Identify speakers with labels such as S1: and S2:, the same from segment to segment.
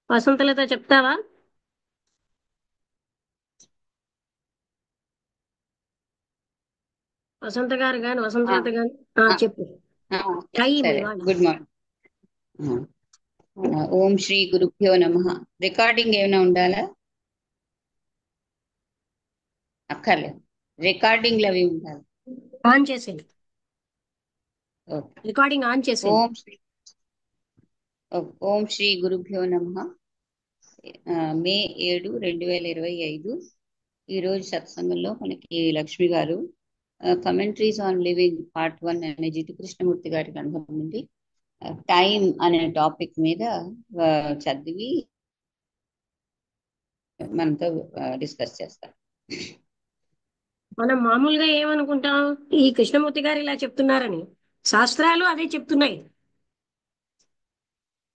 S1: వసంతలత చెప్తావా? వసంత గారు గాని
S2: ఆ,
S1: వసంతలత గాని
S2: ఆ,
S1: చెప్పు.
S2: ఆ,
S1: టైం
S2: సరే.
S1: ఇవాళ.
S2: Good morning. ఓం శ్రీ గురుభ్యో నమః. రికార్డింగ్ ఏమైనా ఉండాలా? అక్కర్లేదు. రికార్డింగ్లు అవి ఉండాలి.
S1: ఆన్ చేసేయండి.
S2: ఓకే.
S1: రికార్డింగ్ ఆన్ చేసేయండి.
S2: ఓం శ్రీ ఓం శ్రీ గురుభ్యో నమః. మే 7, 2025. ఈరోజు సత్సంగంలో మనకి లక్ష్మి గారు కమెంట్రీస్ ఆన్ లివింగ్ పార్ట్ 1 అనే జితు కృష్ణమూర్తి గారి గ్రంథం నుండి టైం అనే టాపిక్ మీద చదివి మనతో డిస్కస్ చేస్తారు.
S1: మనం మామూలుగా ఏమనుకుంటాం, ఈ కృష్ణమూర్తి గారు ఇలా చెప్తున్నారని. శాస్త్రాలు అదే చెప్తున్నాయి.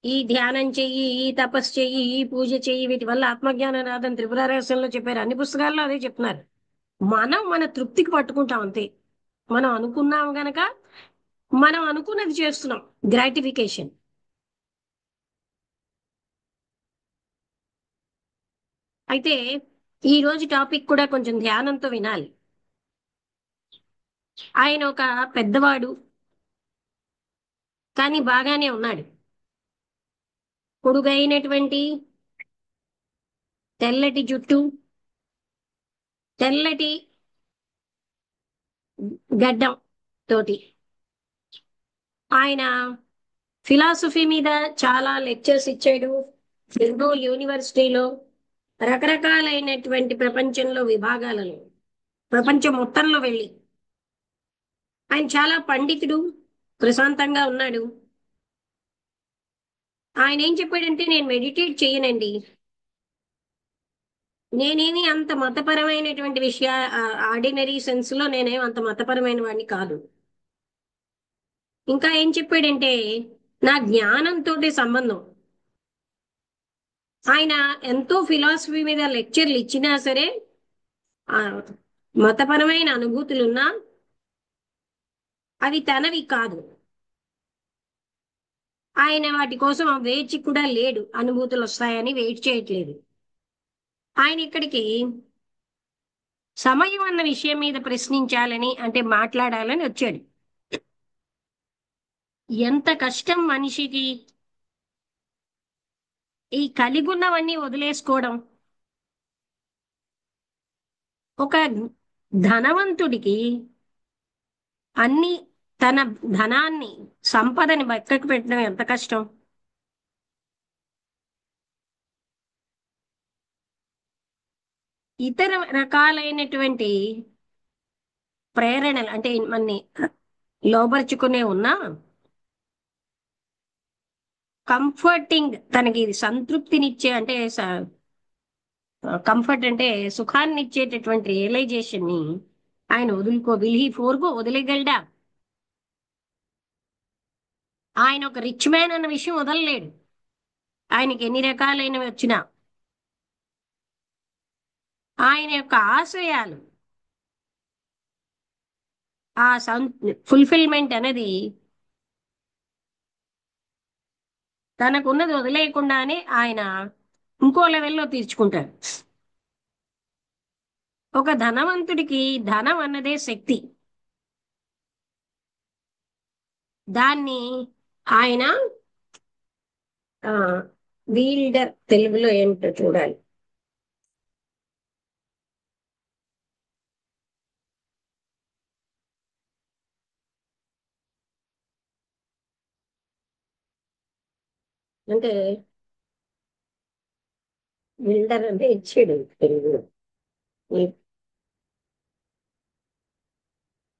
S1: ఈ ధ్యానం చెయ్యి, ఈ తపస్సు చెయ్యి, ఈ పూజ చెయ్యి, వీటి వల్ల ఆత్మజ్ఞానం రాదని త్రిపుర రహస్యంలో చెప్పారు. అన్ని పుస్తకాల్లో అదే చెప్తున్నారు. మనం మన తృప్తికి పట్టుకుంటాం అంతే. మనం అనుకున్నాం గనక మనం అనుకున్నది చేస్తున్నాం. గ్రాటిఫికేషన్. అయితే ఈ రోజు టాపిక్ కూడా కొంచెం ధ్యానంతో వినాలి. ఆయన ఒక పెద్దవాడు, కానీ బాగానే ఉన్నాడు. పొడుగైనటువంటి తెల్లటి జుట్టు, తెల్లటి గడ్డం తోటి ఆయన ఫిలాసఫీ మీద చాలా లెక్చర్స్ ఇచ్చాడు. ఎన్నో యూనివర్సిటీలో రకరకాలైనటువంటి ప్రపంచంలో విభాగాలలో, ప్రపంచం మొత్తంలో వెళ్ళి ఆయన చాలా పండితుడు, ప్రశాంతంగా ఉన్నాడు. ఆయన ఏం చెప్పాడంటే, నేను మెడిటేట్ చేయనండి, నేనేమి అంత మతపరమైనటువంటి ఆర్డినరీ సెన్స్ లో నేనేం అంత మతపరమైన వాడిని కాదు. ఇంకా ఏం చెప్పాడంటే, నా జ్ఞానంతో సంబంధం. ఆయన ఎంతో ఫిలాసఫీ మీద లెక్చర్లు ఇచ్చినా సరే, ఆ మతపరమైన అనుభూతులున్నా అవి తనవి కాదు. ఆయన వాటి కోసం వేచి కూడా లేడు. అనుభూతులు వస్తాయని వెయిట్ చేయట్లేదు. ఆయన ఇక్కడికి సమయం అన్న విషయం మీద ప్రశ్నించాలని, అంటే మాట్లాడాలని వచ్చాడు. ఎంత కష్టం మనిషికి ఈ కలిగున్నవన్నీ వదిలేసుకోవడం. ఒక ధనవంతుడికి అన్ని, తన ధనాన్ని, సంపదని పక్కకు పెట్టడం ఎంత కష్టం. ఇతర రకాలైనటువంటి ప్రేరణలు అంటే మనని లోబర్చుకునే ఉన్నా, కంఫర్టింగ్, తనకి సంతృప్తినిచ్చే అంటే కంఫర్ట్ అంటే సుఖాన్ని ఇచ్చేటటువంటి రియలైజేషన్ ని ఆయన విల్ హీ ఫోర్గో, వదిలేయగలడా? ఆయన ఒక రిచ్ మ్యాన్ అన్న విషయం వదలలేడు. ఆయనకి ఎన్ని రకాలైనవి వచ్చినా ఆయన యొక్క ఆశయాలు, ఆ ఫుల్ఫిల్మెంట్ అనేది తనకున్నది వదిలేయకుండానే ఆయన ఇంకో లెవెల్లో తీర్చుకుంటాడు. ఒక ధనవంతుడికి ధనం అన్నదే శక్తి. దాన్ని ఆయన ఆ వీల్డర్, తెలుగులో ఏంటో చూడాలి. అంటే బిల్డర్ అంటే ఇచ్చాడు తెలుగులో. ఈ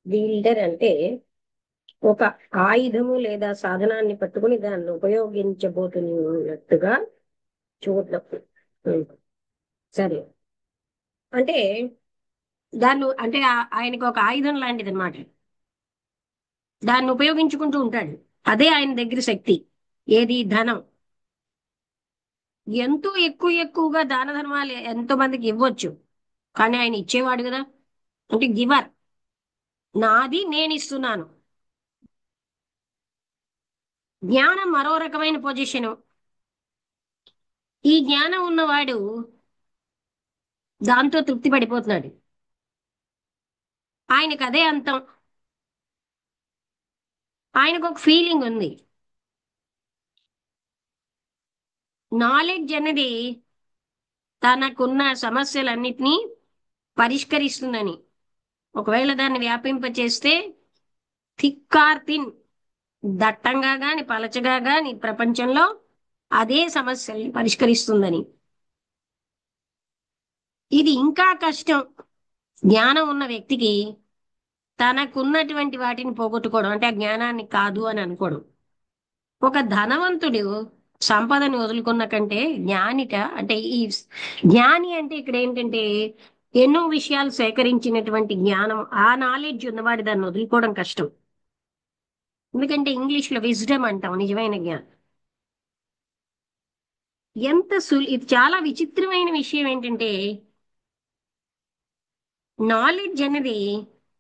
S1: బిల్డర్ అంటే ఒక ఆయుధము లేదా సాధనాన్ని పట్టుకుని దాన్ని ఉపయోగించబోతున్నట్టుగా చూడడం. ఉం. సరే. అంటే దాన్ని అంటే ఆయనకు ఒక ఆయుధం లాంటిది అనమాట. దాన్ని ఉపయోగించుకుంటూ ఉంటాడు. అదే ఆయన దగ్గర శక్తి. ఏది? ధనం. ఎంతో ఎక్కువగా దాన ధర్మాలు ఎంతో మందికి ఇవ్వచ్చు, కానీ ఆయన ఇచ్చేవాడు కదా. అంటే గివర్. నాది నేను ఇస్తున్నాను. జ్ఞానం మరో రకమైన పొజిషను. ఈ జ్ఞానం ఉన్నవాడు దాంతో తృప్తి పడిపోతున్నాడు. ఆయనకు అదే అంతం. ఆయనకు ఒక ఫీలింగ్ ఉంది. నాలెడ్జ్ అనేది తనకున్న సమస్యలన్నిటినీ పరిష్కరిస్తుందని. ఒకవేళ దాన్ని వ్యాపింపచేస్తే థిక్ ఆర్ థిన్, దట్టంగా గాని పలచగా గాని ప్రపంచంలో అదే సమస్యల్ని పరిష్కరిస్తుందని. ఇది ఇంకా కష్టం. జ్ఞానం ఉన్న వ్యక్తికి తనకున్నటువంటి వాటిని పోగొట్టుకోవడం, అంటే ఆ జ్ఞానాన్ని కాదు అని అనుకోవడం. ఒక ధనవంతుడు సంపదని వదులుకున్న కంటే జ్ఞానిట, అంటే ఈ జ్ఞాని అంటే ఇక్కడ ఏంటంటే ఎన్నో విషయాలు సేకరించినటువంటి జ్ఞానం, ఆ నాలెడ్జ్ ఉన్నవాడి దాన్ని వదులుకోవడం కష్టం. ఎందుకంటే ఇంగ్లీష్ లో విజ్డమ్ అంటాం, నిజమైన జ్ఞానం. ఇది చాలా విచిత్రమైన విషయం ఏంటంటే నాలెడ్జ్ అనేది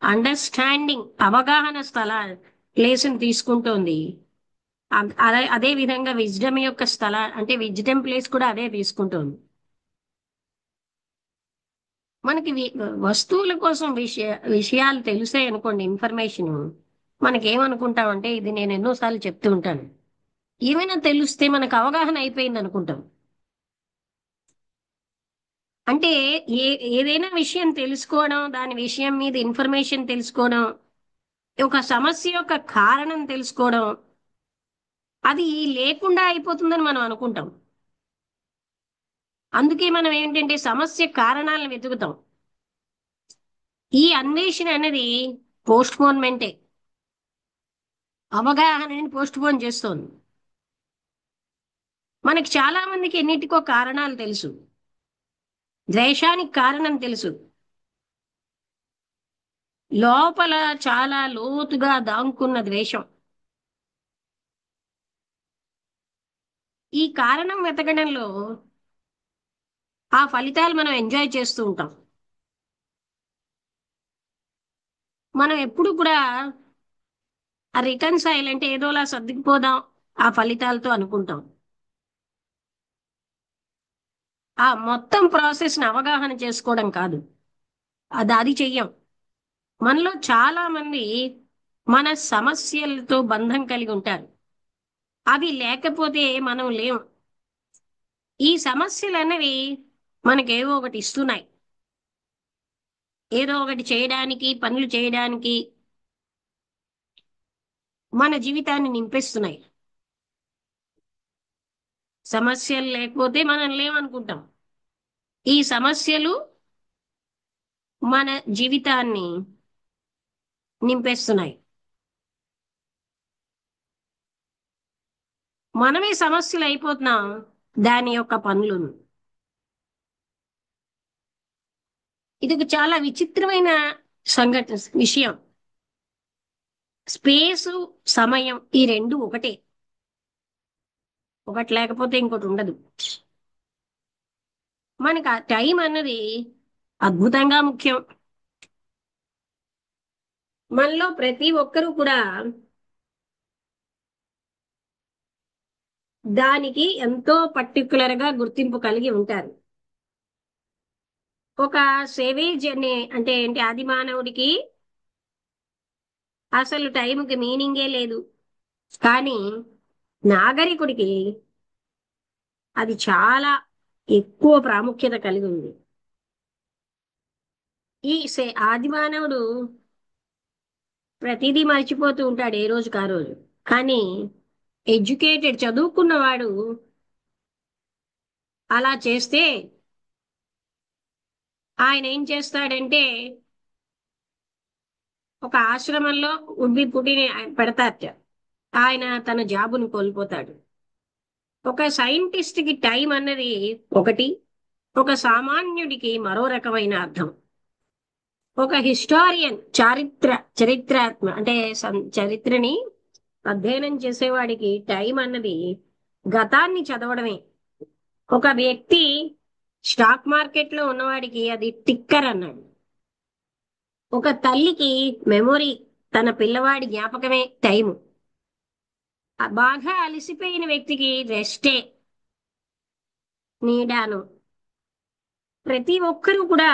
S1: అండర్స్టాండింగ్, అవగాహన ప్లేస్ని తీసుకుంటోంది. అదే విధంగా విజ్డమ్ యొక్క అంటే విజ్డమ్ ప్లేస్ కూడా అదే తీసుకుంటోంది. మనకి వస్తువుల కోసం విషయాలు తెలిసాయి అనుకోండి, ఇన్ఫర్మేషన్, మనకేమనుకుంటామంటే, ఇది నేను ఎన్నోసార్లు చెప్తూ ఉంటాను, ఏమైనా తెలిస్తే మనకు అవగాహన అయిపోయింది అనుకుంటాం. అంటే ఏదైనా విషయం తెలుసుకోవడం, దాని విషయం మీద ఇన్ఫర్మేషన్ తెలుసుకోవడం, ఒక సమస్య యొక్క కారణం తెలుసుకోవడం, అది లేకుండా అయిపోతుందని మనం అనుకుంటాం. అందుకే మనం ఏంటంటే సమస్య కారణాలను వెతుకుతాం. ఈ అన్వేషణ అనేది పోస్ట్ పోన్మెంటే, అవగాహనని పోస్ట్ పోన్ చేస్తోంది. మనకి చాలా మందికి ఎన్నిటికో కారణాలు తెలుసు. ద్వేషానికి కారణం తెలుసు. లోపల చాలా లోతుగా దాంకున్న ద్వేషం. ఈ కారణం వెతకడంలో ఆ ఫలితాలు మనం ఎంజాయ్ చేస్తూ ఉంటాం. మనం ఎప్పుడు కూడా ఆ రికన్సైల్ అంటే ఏదోలా సర్దుకుపోదాం ఆ ఫలితాలతో అనుకుంటాం. ఆ మొత్తం ప్రాసెస్ ని అవగాహన చేసుకోవడం కాదు, అది చెయ్యం. మనలో చాలా మంది మన సమస్యలతో బంధం కలిగి ఉంటారు. అవి లేకపోతే మనం లేం. ఈ సమస్యలు అనేవి మనకేవో ఒకటి ఇస్తున్నాయి, ఏదో ఒకటి చేయడానికి, పనులు చేయడానికి మన జీవితాన్ని నింపేస్తున్నాయి. సమస్యలు లేకపోతే మనం లేమనుకుంటాం. ఈ సమస్యలు మన జీవితాన్ని నింపేస్తున్నాయి. మనమే సమస్యలు అయిపోతున్నాం దాని యొక్క పనులు. ఇది ఒక చాలా విచిత్రమైన విషయం. స్పేసు, సమయం ఈ రెండు ఒకటే. ఒకటి లేకపోతే ఇంకోటి ఉండదు. మనకు ఆ టైం అన్నది అద్భుతంగా ముఖ్యం. మనలో ప్రతి ఒక్కరూ కూడా దానికి ఎంతో పర్టికులర్ గా గుర్తింపు కలిగి ఉంటారు. ఒక సేవేజ్ అంటే ఏంటి, ఆది మానవుడికి అసలు టైంకి మీనింగే లేదు. కానీ నాగరికుడికి అది చాలా ఎక్కువ ప్రాముఖ్యత కలిగి ఉంది. ఆది మానవుడు ప్రతిదీ మర్చిపోతూ ఉంటాడు ఏ రోజుకి ఆ రోజు. కానీ ఎడ్యుకేటెడ్, చదువుకున్నవాడు అలా చేస్తే ఆయన ఏం చేస్తాడంటే ఒక ఆశ్రమంలో ఉడ్బి పుట్టిని పెడతారట. ఆయన తన జాబును కోల్పోతాడు. ఒక సైంటిస్ట్ కి టైం అన్నది ఒకటి, ఒక సామాన్యుడికి మరో రకమైన అర్థం. ఒక హిస్టారియన్, చరిత్రాత్మ అంటే చరిత్రని అధ్యయనం చేసేవాడికి టైం అన్నది గతాన్ని చదవడమే. ఒక వ్యక్తి స్టాక్ మార్కెట్ లో ఉన్నవాడికి అది టిక్కర్ అన్నాడు. ఒక తల్లికి మెమొరీ, తన పిల్లవాడి జ్ఞాపకమే టైము. బాగా అలసిపోయిన వ్యక్తికి రెస్టే. నీడాను. ప్రతి ఒక్కరూ కూడా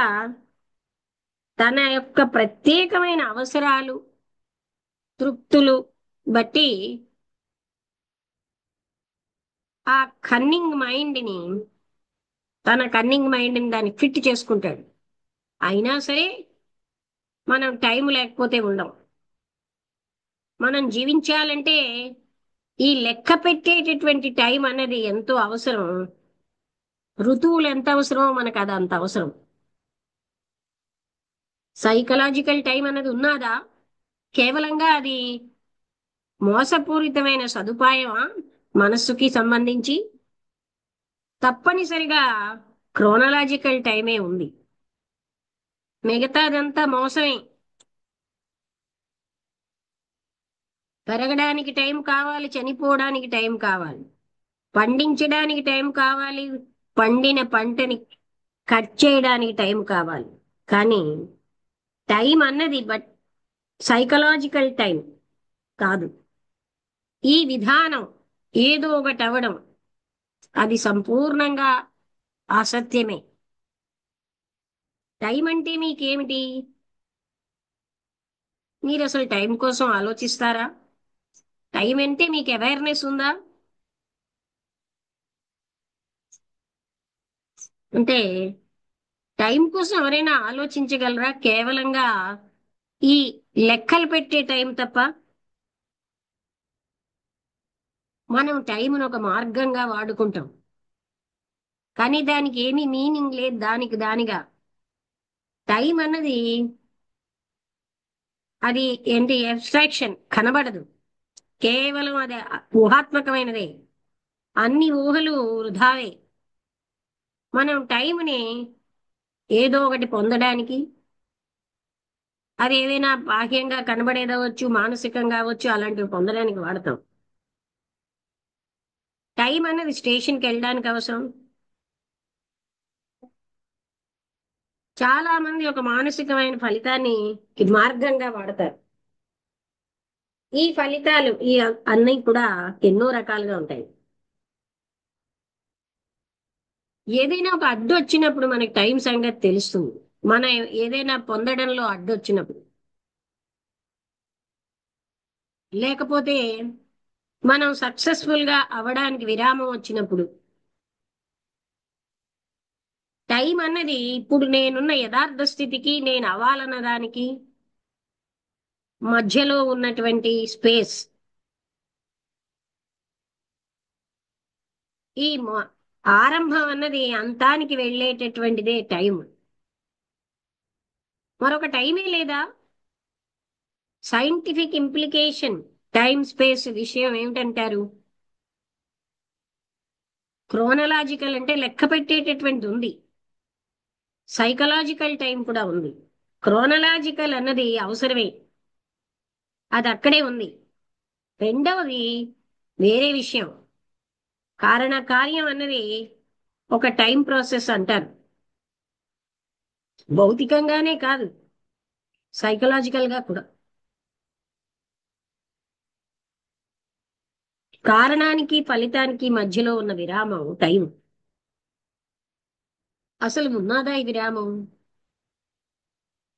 S1: తన యొక్క ప్రత్యేకమైన అవసరాలు, తృప్తులు బట్టి ఆ కన్నింగ్ మైండ్ని తన కన్నింగ్ మైండ్ని దాన్ని ఫిట్ చేసుకుంటాడు. అయినా సరే మనం టైం లేకపోతే ఉండం. మనం జీవించాలంటే ఈ లెక్క పెట్టేటటువంటి టైం అన్నది ఎంతో అవసరం. ఋతువులు ఎంత అవసరమో మనకు అది అంత అవసరం. సైకలాజికల్ టైం అన్నది ఉన్నదా? కేవలంగా అది మోసపూరితమైన సదుపాయమా మనస్సుకి సంబంధించి? తప్పనిసరిగా క్రోనలాజికల్ టైమే ఉంది. మిగతాదంతా మోసమే. పెరగడానికి టైం కావాలి, చనిపోవడానికి టైం కావాలి, పండించడానికి టైం కావాలి, పండిన పంటని కట్ చేయడానికి టైం కావాలి. కానీ టైం అన్నది సైకలాజికల్ టైం కాదు. ఈ విధానం ఏదో ఒకటి అవ్వడం అది సంపూర్ణంగా అసత్యమే. టైం అంటే మీకేమిటి? మీరు అసలు టైం కోసం ఆలోచిస్తారా? టైం అంటే మీకు అవేర్నెస్ ఉందా? అంటే టైం కోసం ఎవరైనా ఆలోచించగలరా? కేవలంగా ఈ లెక్కలు పెట్టే టైం తప్ప. మనం టైంను ఒక మార్గంగా వాడుకుంటాం, కానీ దానికి ఏమీ మీనింగ్ లేదు. దానికి దానిగా టైం అన్నది అది ఏంటి, అబ్స్ట్రాక్షన్, కనబడదు. కేవలం అది ఊహాత్మకమైనదే. అన్ని ఊహలు వృధావే. మనం టైంని ఏదో ఒకటి పొందడానికి, అది ఏదైనా బాహ్యంగా కనబడేదవచ్చు, మానసికంగా అవ్వచ్చు, అలాంటివి పొందడానికి వాడతాం. టైం అన్నది స్టేషన్కి వెళ్ళడానికి అవసరం. చాలా మంది ఒక మానసికమైన ఫలితాన్ని మార్గంగా వాడతారు. ఈ ఫలితాలు అన్నీ కూడా ఎన్నో రకాలుగా ఉంటాయి. ఏదైనా ఒక అడ్డు వచ్చినప్పుడు మనకి టైం సంగతి తెలుస్తుంది. మనం ఏదైనా పొందడంలో అడ్డు వచ్చినప్పుడు, లేకపోతే మనం సక్సెస్ఫుల్ గా అవడానికి విరామం వచ్చినప్పుడు, టైం అన్నది ఇప్పుడు నేనున్న యథార్థ స్థితికి నేను అవ్వాలన్న దానికి మధ్యలో ఉన్నటువంటి స్పేస్. ఈ ఆరంభం అన్నది అంతానికి వెళ్ళేటటువంటిదే టైం. మరొక టైమే లేదా? సైంటిఫిక్ ఇంప్లికేషన్ టైం స్పేస్ విషయం ఏమిటంటారు? క్రోనలాజికల్ అంటే లెక్క పెట్టేటటువంటి ఉంది, సైకలాజికల్ టైం కూడా ఉంది. క్రోనలాజికల్ అన్నది అవసరమే, అది అక్కడే ఉంది. రెండవది వేరే విషయం. కారణ కార్యం అన్నది ఒక టైం ప్రాసెస్ అంటారు. భౌతికంగానే కాదు, సైకలాజికల్ గా కూడా. కారణానికి ఫలితానికి మధ్యలో ఉన్న విరామం టైం. అసలు ఉన్నదా ఈ విరామం?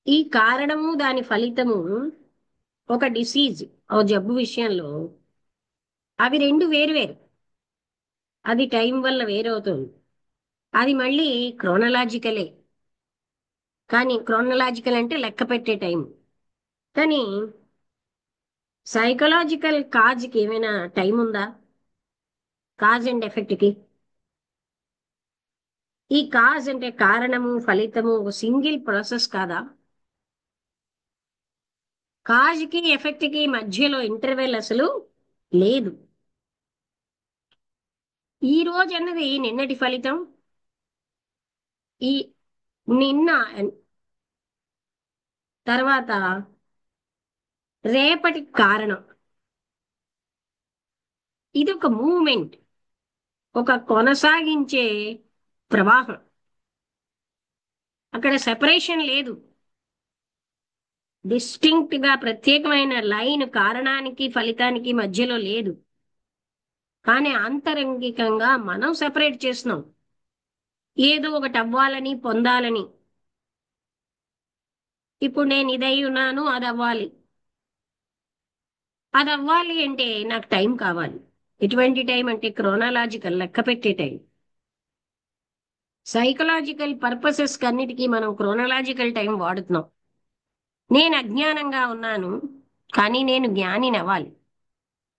S1: ఈ కారణము దాని ఫలితము ఒక డిసీజ్, ఒక జబ్బు విషయంలో అవి రెండు వేరు వేరు. అది టైం వల్ల వేరవుతుంది. అది మళ్ళీ క్రోనలాజికలే. కానీ క్రోనలాజికల్ అంటే లెక్క పెట్టే టైం. కానీ సైకలాజికల్ కాజ్కి ఏమైనా టైం ఉందా? కాజ్ అండ్ ఎఫెక్ట్ కి. ఈ కాజ్ అంటే కారణము ఫలితము ఒక సింగిల్ ప్రాసెస్ కాదా? కాజ్ కి ఎఫెక్ట్ కి మధ్యలో ఇంటర్వెల్ అసలు లేదు. ఈ రోజు అన్నది నిన్నటి ఫలితం, ఈ నిన్న తర్వాత రేపటి కారణం. ఇది ఒక మూమెంట్, ఒక కొనసాగించే ప్రవాహం. అక్కడ సెపరేషన్ లేదు. డిస్టింక్ట్ గా ప్రత్యేకమైన లైన్ కారణానికి ఫలితానికి మధ్యలో లేదు. కానీ ఆంతరంగికంగా మనం సెపరేట్ చేస్తున్నాం. ఏదో ఒకటి అవ్వాలని పొందాలని. ఇప్పుడు నేను ఇదై ఉన్నాను, అది అవ్వాలి. అది అవ్వాలి అంటే నాకు టైం కావాలి. ఎటువంటి టైం అంటే క్రోనాలాజికల్, లెక్క పెట్టే టైం. సైకలాజికల్ పర్పసెస్ కన్నిటికీ మనం క్రోనలాజికల్ టైం వాడుతున్నాం. నేను అజ్ఞానంగా ఉన్నాను, కానీ నేను జ్ఞానిని అవ్వాలి.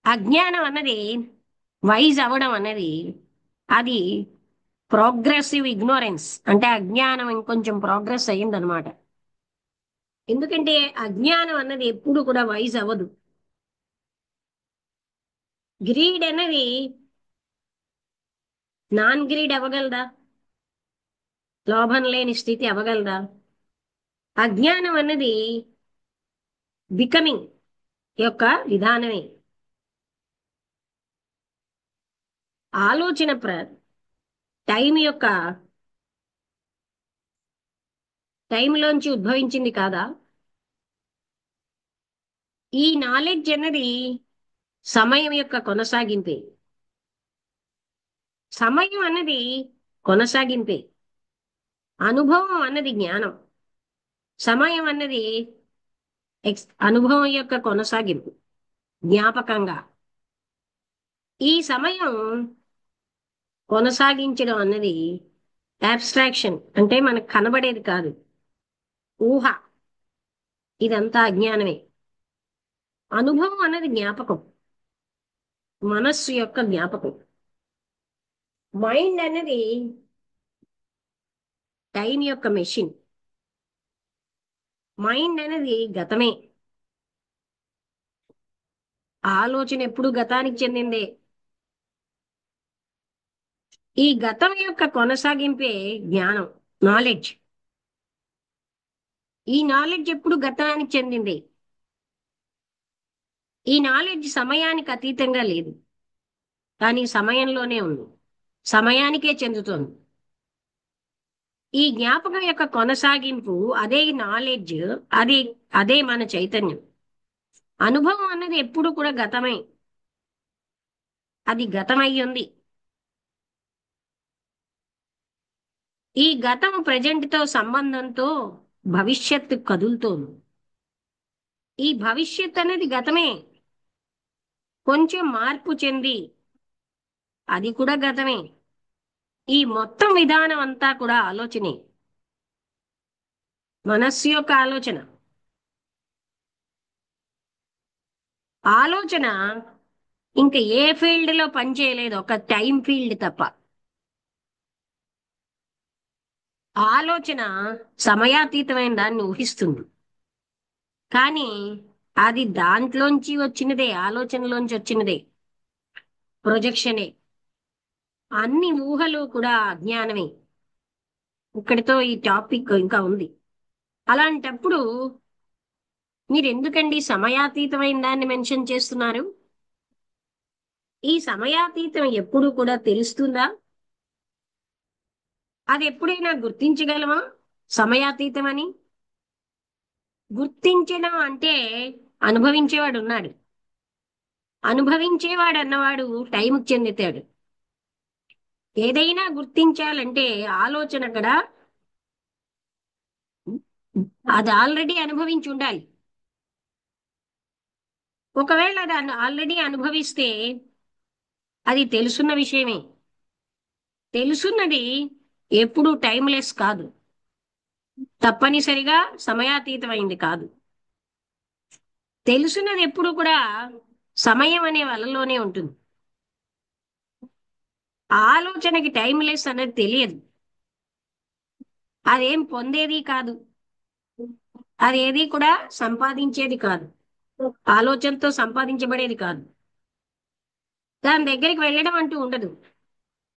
S1: అజ్ఞానం అన్నది వైజ్ అవ్వడం అన్నది అది ప్రోగ్రెసివ్ ఇగ్నోరెన్స్. అంటే అజ్ఞానం ఇంకొంచెం ప్రోగ్రెస్ అయ్యిందనమాట. ఎందుకంటే అజ్ఞానం అన్నది ఎప్పుడు కూడా వైజ్ అవ్వదు. గ్రీడ్ అన్నది నాన్ గ్రీడ్ అవ్వగలదా? లోభం లేని స్థితి అవ్వగలదా? అజ్ఞానం అన్నది బికమింగ్ యొక్క విధానమే. ఆలోచన టైం యొక్క టైంలోంచి ఉద్భవించింది కాదా? ఈ నాలెడ్జ్ అన్నది సమయం యొక్క కొనసాగింపే. సమయం అన్నది కొనసాగింపే. అనుభవం అన్నది జ్ఞానం. సమయం అన్నది అనుభవం యొక్క కొనసాగింపు, జ్ఞాపకంగా. ఈ సమయం కొనసాగించడం అన్నది అబ్స్ట్రాక్షన్, అంటే మనకు కనబడేది కాదు, ఊహ. ఇదంతా అజ్ఞానమే. అనుభవం అన్నది జ్ఞాపకం, మనస్సు యొక్క జ్ఞాపకం. మైండ్ అన్నది టైం యొక్క మెషిన్. మైండ్ అనేది గతమే. ఆలోచన ఎప్పుడు గతానికి చెందిందే. ఈ గతం యొక్క కొనసాగింపే జ్ఞానం, నాలెడ్జ్. ఈ నాలెడ్జ్ ఎప్పుడు గతానికి చెందింది. ఈ నాలెడ్జ్ సమయానికి అతీతంగా లేదు, కానీ సమయంలోనే ఉంది, సమయానికే చెందుతోంది. ఈ జ్ఞాపకం యొక్క కొనసాగింపు అదే నాలెడ్జ్. అది అదే మన చైతన్యం. అనుభవం అన్నది ఎప్పుడు కూడా గతమే. అది గతమై ఉంది. ఈ గతం ప్రజెంట్ తో సంబంధంతో భవిష్యత్తు కదులుతోంది. ఈ భవిష్యత్ అనేది గతమే, కొంచెం మార్పు చెంది అది కూడా గతమే. ఈ మొత్తం విధానం అంతా కూడా ఆలోచనే, మనస్సు యొక్క ఆలోచన. ఆలోచన ఇంకా ఏ ఫీల్డ్ లో పనిచేయలేదు, ఒక టైం ఫీల్డ్ తప్ప. ఆలోచన సమయాతీతమైన దాన్ని ఊహిస్తుంది, కానీ అది దాంట్లోంచి వచ్చినదే, ఆలోచనలోంచి వచ్చినదే, ప్రొజెక్షనే. అన్ని ఊహలు కూడా అజ్ఞానమే. ఇక్కడితో ఈ టాపిక్ ఇంకా ఉంది. అలాంటప్పుడు మీరు ఎందుకండి సమయాతీతమైన దాన్ని మెన్షన్ చేస్తున్నారు? ఈ సమయాతీతం ఎప్పుడు కూడా తెలుస్తుందా? అది ఎప్పుడైనా గుర్తించగలమా సమయాతీతం అని? గుర్తించడం అంటే అనుభవించేవాడు ఉన్నాడు. అనుభవించేవాడు అన్నవాడు టైంకి చెందుతాడు. ఏదైనా గుర్తించాలంటే ఆలోచన కూడా అది ఆల్రెడీ అనుభవించి ఉండాలి. ఒకవేళ అది ఆల్రెడీ అనుభవిస్తే అది తెలుసున్న విషయమే. తెలుసున్నది ఎప్పుడూ టైమ్లెస్ కాదు, తప్పనిసరిగా సమయాతీతమైంది కాదు. తెలుసున్నది ఎప్పుడు కూడా సమయం అనే వలలోనే ఉంటుంది. ఆలోచనకి టైమ్లెస్ అనేది తెలియదు. అదేం పొందేది కాదు, అదేది కూడా సంపాదించేది కాదు, ఆలోచనతో సంపాదించబడేది కాదు. దాని దగ్గరికి వెళ్ళడం అంటూ ఉండదు.